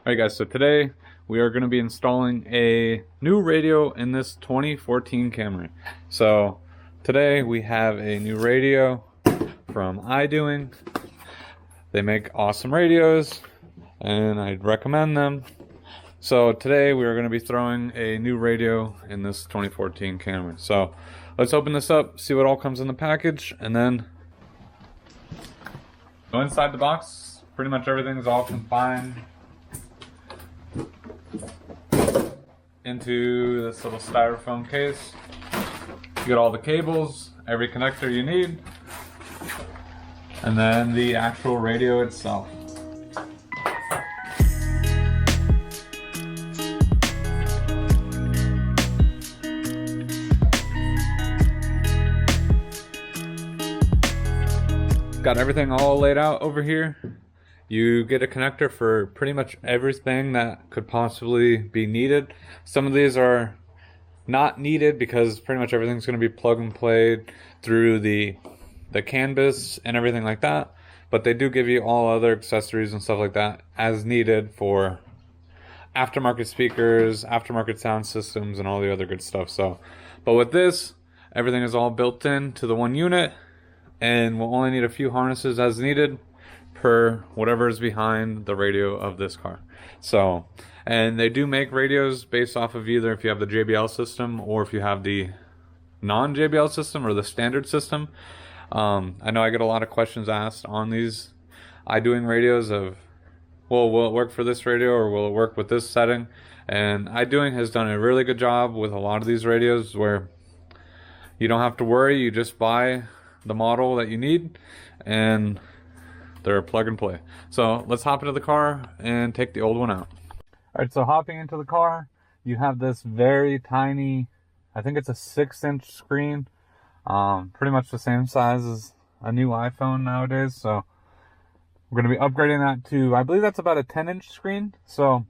Alright guys, so today we are going to be installing a new radio in this 2014 Camry. So today we have a new radio from iDoing. They make awesome radios and I'd recommend them. So today we are going to be throwing a new radio in this 2014 Camry. So let's open this up, see what all comes in the package, and then go inside the box. Pretty much everything's all confined into this little styrofoam case. You get all the cables, every connector you need, and then the actual radio itself. Got everything all laid out over here. You get a connector for pretty much everything that could possibly be needed. Some of these are not needed because pretty much everything's going to be plug and play through the canvas and everything like that. But they do give you all other accessories and stuff like that as needed for aftermarket speakers, aftermarket sound systems, and all the other good stuff. So, but with this, everything is all built in to the one unit, and we'll only need a few harnesses as needed per whatever is behind the radio of this car. So, and they do make radios based off of either if you have the JBL system or if you have the non-JBL system or the standard system. I know I get a lot of questions asked on these iDoing radios of, well, will it work for this radio or will it work with this setting? And iDoing has done a really good job with a lot of these radios where you don't have to worry. You just buy the model that you need and they're plug and play. So let's hop into the car and take the old one out. Alright, so hopping into the car, you have this very tiny, I think it's a 6-inch screen. Pretty much the same size as a new iPhone nowadays. So we're going to be upgrading that to, I believe that's about a 10-inch screen. So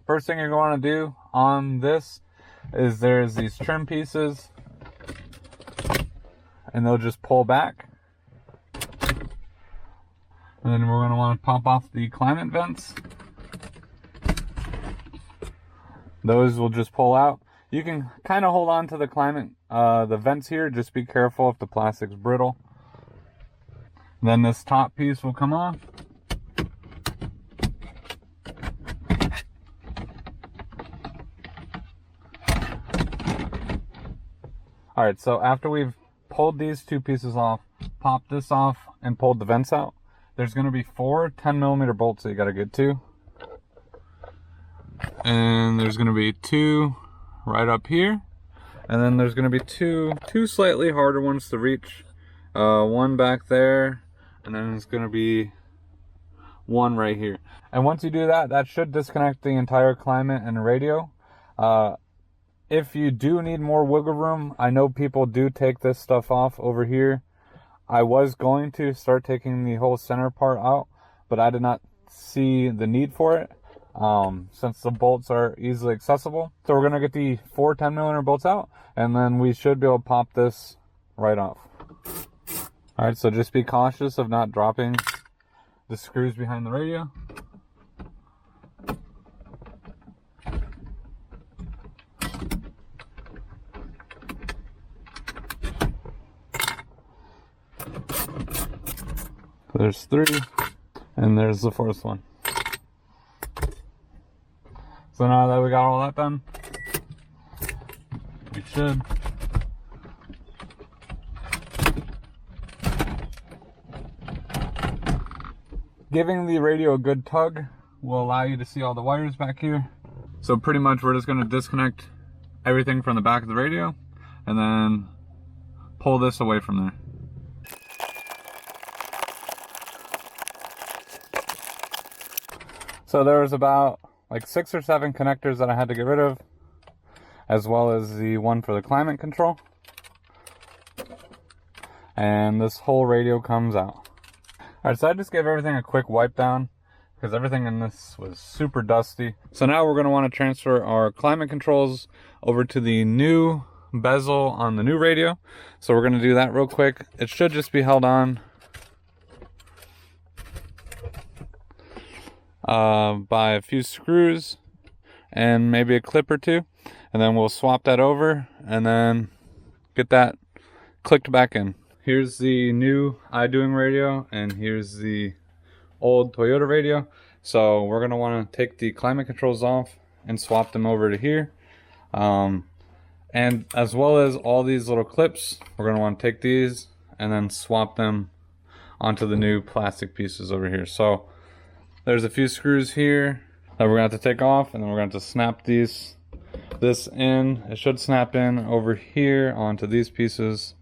first thing you're going to do on this is there's these trim pieces and they'll just pull back. And then we're going to want to pop off the climate vents. Those will just pull out. You can kind of hold on to the climate, the vents here. Just be careful if the plastic's brittle. Then this top piece will come off. Alright, so after we've pulled these two pieces off, popped this off, and pulled the vents out, there's going to be 4 10mm bolts that you got to get to. And there's going to be 2 right up here. And then there's going to be two slightly harder ones to reach. One back there. And then there's going to be one right here. And once you do that, that should disconnect the entire climate and radio. If you do need more wiggle room, I know people do take this stuff off over here. I was going to start taking the whole center part out, but I did not see the need for it since the bolts are easily accessible. So we're going to get the 4 10mm bolts out, and then we should be able to pop this right off. Alright, so just be cautious of not dropping the screws behind the radio. There's 3, and there's the 4th one. So now that we got all that done, we should giving the radio a good tug will allow you to see all the wires back here. So pretty much we're just going to disconnect everything from the back of the radio and then pull this away from there. So there was about like 6 or 7 connectors that I had to get rid of, as well as the one for the climate control. And this whole radio comes out. Alright, so I just gave everything a quick wipe down because everything in this was super dusty. So now we're going to want to transfer our climate controls over to the new bezel on the new radio. So we're going to do that real quick. It should just be held on buy a few screws and maybe a clip or two, and then we'll swap that over and then get that clicked back in. Here's the new iDoing radio, and here's the old Toyota radio. So we're gonna want to take the climate controls off and swap them over to here, and as well as all these little clips, we're gonna want to take these and then swap them onto the new plastic pieces over here. So there's a few screws here that we're gonna have to take off, and then we're gonna have to snap this in. It should snap in over here onto these pieces,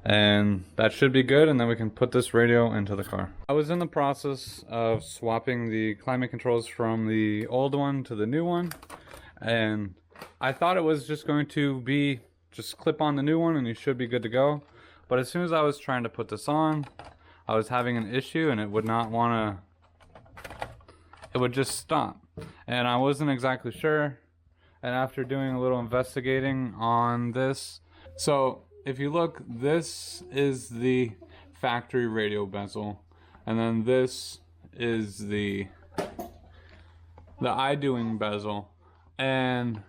and that should be good, and then we can put this radio into the car. I was in the process of swapping the climate controls from the old one to the new one, and I thought it was just going to be just clip on the new one and you should be good to go. But as soon as I was trying to put this on, I was having an issue and it would not want to, it would just stop, and I wasn't exactly sure. And after doing a little investigating on this, so if you look, this is the factory radio bezel, and then this is the iDoing bezel, and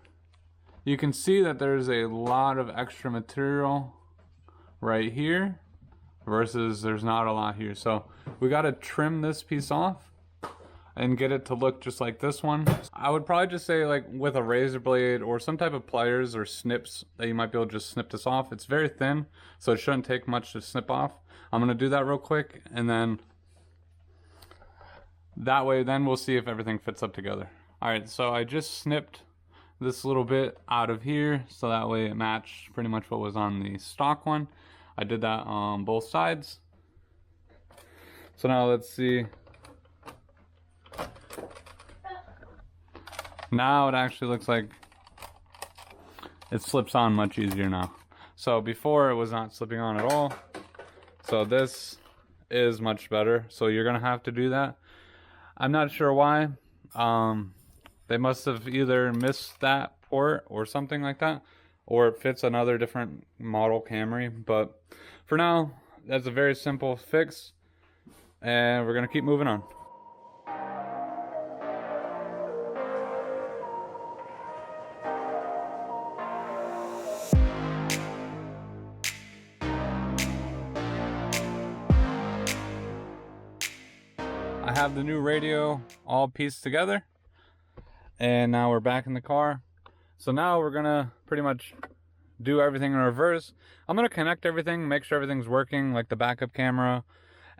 you can see that there's a lot of extra material right here versus there's not a lot here. So we got to trim this piece off and get it to look just like this one. I would probably just say, like, with a razor blade or some type of pliers or snips that you might be able to just snip this off. It's very thin, so it shouldn't take much to snip off. I'm gonna do that real quick, and then that way then we'll see if everything fits up together. All right, so I just snipped this little bit out of here so that way it matched pretty much what was on the stock one. I did that on both sides. So now let's see. Now it actually looks like it slips on much easier now. So before it was not slipping on at all. So this is much better. So you're gonna have to do that. I'm not sure why. They must have either missed that port or something like that, or it fits another different model Camry. But for now, that's a very simple fix, and we're gonna keep moving on. I have the new radio all pieced together, and now we're back in the car. So now we're gonna pretty much do everything in reverse. I'm gonna connect everything, make sure everything's working, like the backup camera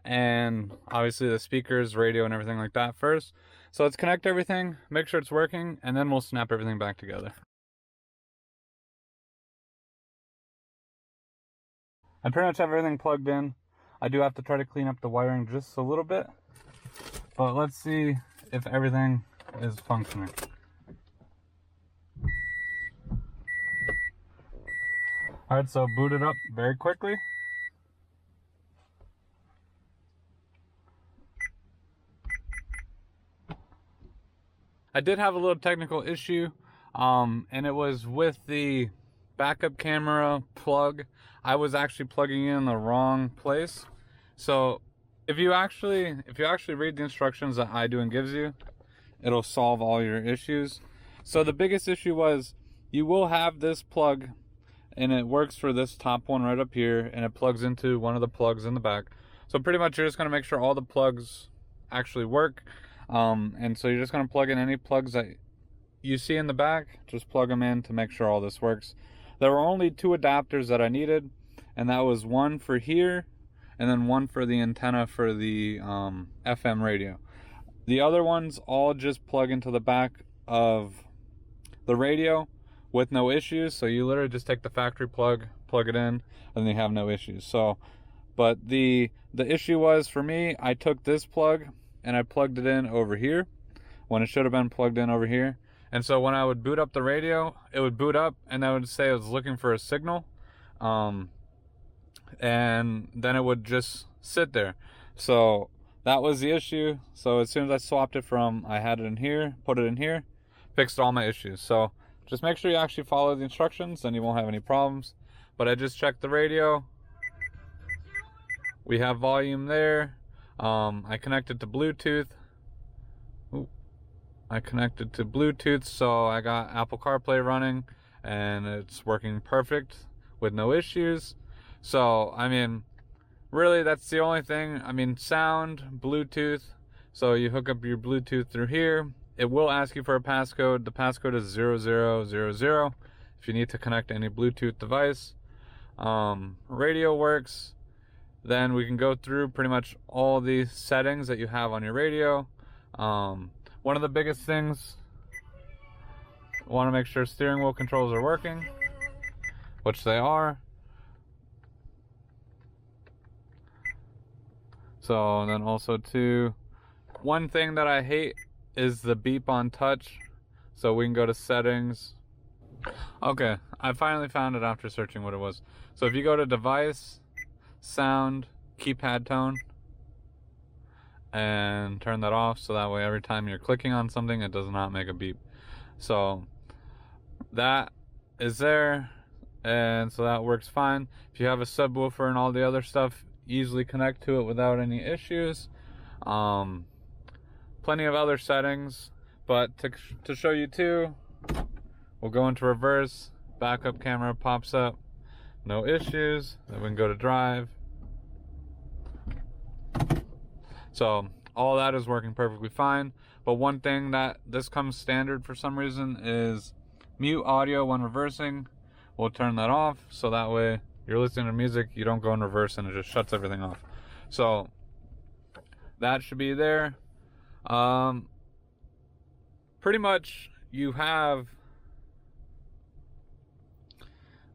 and obviously the speakers, radio, and everything like that first. So let's connect everything, make sure it's working, and then we'll snap everything back together. I pretty much have everything plugged in. I do have to try to clean up the wiring just a little bit, but let's see if everything is functioning. Alright, so boot it up very quickly. I did have a little technical issue, and it was with the backup camera plug. I was actually plugging in the wrong place. So if you actually read the instructions that iDoing gives you, it'll solve all your issues. So the biggest issue was, you will have this plug, and it works for this top one right up here, and it plugs into one of the plugs in the back. So pretty much you're just gonna make sure all the plugs actually work. And so you're just gonna plug in any plugs that you see in the back, just plug them in to make sure all this works. There were only 2 adapters that I needed, and that was one for here and then one for the antenna for the FM radio. The other ones all just plug into the back of the radio with no issues. So you literally just take the factory plug it in, and you have no issues. So, but the issue was, for me, I took this plug and I plugged it in over here when it should have been plugged in over here. And so when I would boot up the radio, it would boot up and I would say it was looking for a signal, and then it would just sit there. So that was the issue. So as soon as I swapped it from, I had it in here, put it in here, fixed all my issues. So just make sure you actually follow the instructions and you won't have any problems. But I just checked the radio. We have volume there. I connected to Bluetooth. Ooh, I connected to Bluetooth, so I got Apple CarPlay running and it's working perfect with no issues. So I mean, really that's the only thing. I mean, sound, Bluetooth. So you hook up your Bluetooth through here. It will ask you for a passcode. The passcode is 0000 if you need to connect to any Bluetooth device. Radio works. Then we can go through pretty much all the settings that you have on your radio. One of the biggest things, I want to make sure steering wheel controls are working, which they are. So then also too, one thing that I hate is the beep on touch. So we can go to settings. Okay, I finally found it after searching what it was. So if you go to device, sound, keypad tone, and turn that off, so that way every time you're clicking on something it does not make a beep. So that is there, and so that works fine. If you have a subwoofer and all the other stuff, easily connect to it without any issues. Plenty of other settings, but to show you too, we'll go into reverse, backup camera pops up, no issues. Then we can go to drive. So all that is working perfectly fine. But one thing that this comes standard for some reason is mute audio when reversing. We'll turn that off, so that way you're listening to music, you don't go in reverse and it just shuts everything off. So that should be there. Pretty much you have,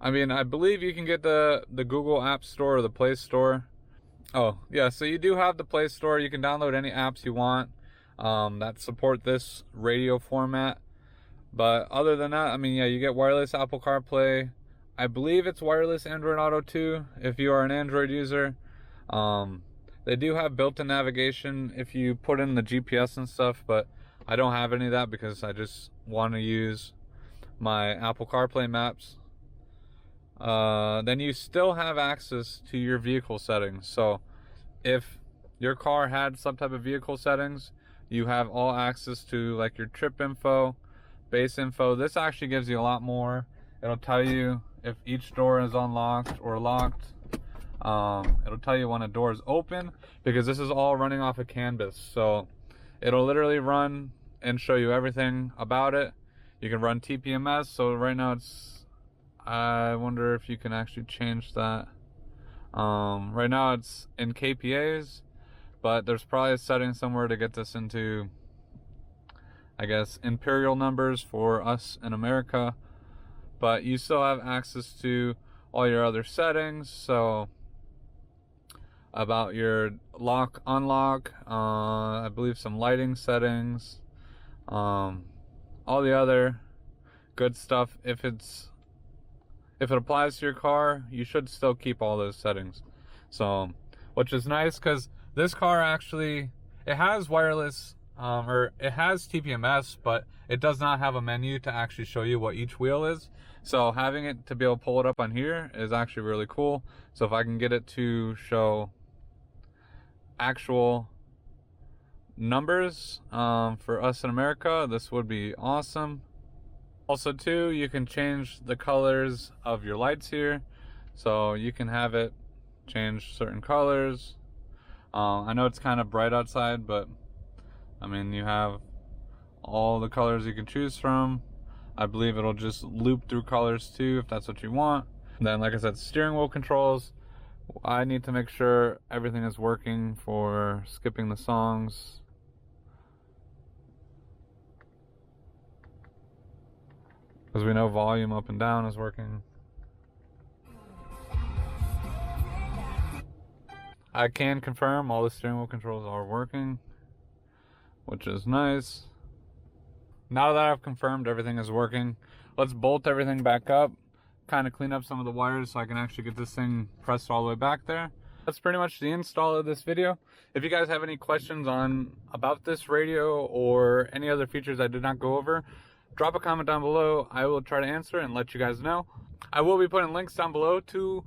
I mean, I believe you can get the Google App Store or the Play Store. Oh yeah, so you do have the Play Store. You can download any apps you want that support this radio format. But other than that, I mean, yeah, you get wireless Apple CarPlay. I believe it's wireless Android Auto too, if you are an Android user. They do have built-in navigation if you put in the GPS and stuff, but I don't have any of that because I just want to use my Apple CarPlay maps. Then you still have access to your vehicle settings. So if your car had some type of vehicle settings, you have all access to like your trip info, base info. This actually gives you a lot more. It'll tell you if each door is unlocked or locked. It'll tell you when a door is open, because this is all running off of Canvas. So it'll literally run and show you everything about it. You can run TPMS. So right now it's, I wonder if you can actually change that. Right now it's in kPAs, but there's probably a setting somewhere to get this into, I guess, imperial numbers for us in America. But you still have access to all your other settings. So about your lock, unlock, I believe some lighting settings, all the other good stuff. If it applies to your car, you should still keep all those settings. So, which is nice, because this car actually, it has wireless, or it has TPMS, but it does not have a menu to actually show you what each wheel is. So having it to be able to pull it up on here is actually really cool. So if I can get it to show actual numbers for us in America, this would be awesome. Also too, you can change the colors of your lights here, so you can have it change certain colors. I know it's kind of bright outside, but I mean, you have all the colors you can choose from. I believe it'll just loop through colors too, if that's what you want. Then, like I said, steering wheel controls. I need to make sure everything is working for skipping the songs. Because we know volume up and down is working. I can confirm all the steering wheel controls are working, which is nice. Now that I've confirmed everything is working, let's bolt everything back up, kind of clean up some of the wires so I can actually get this thing pressed all the way back there. That's pretty much the install of this video. If you guys have any questions about this radio or any other features I did not go over, drop a comment down below. I will try to answer and let you guys know. I will be putting links down below to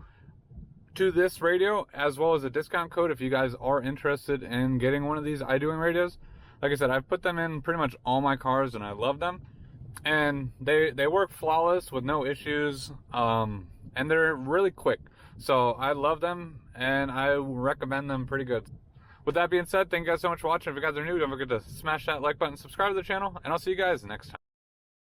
this radio, as well as a discount code if you guys are interested in getting one of these iDoing radios. Like I said, I've put them in pretty much all my cars and I love them. And they work flawless with no issues. And they're really quick. So I love them and I recommend them pretty good. With that being said, thank you guys so much for watching. If you guys are new, don't forget to smash that like button, subscribe to the channel, and I'll see you guys next time.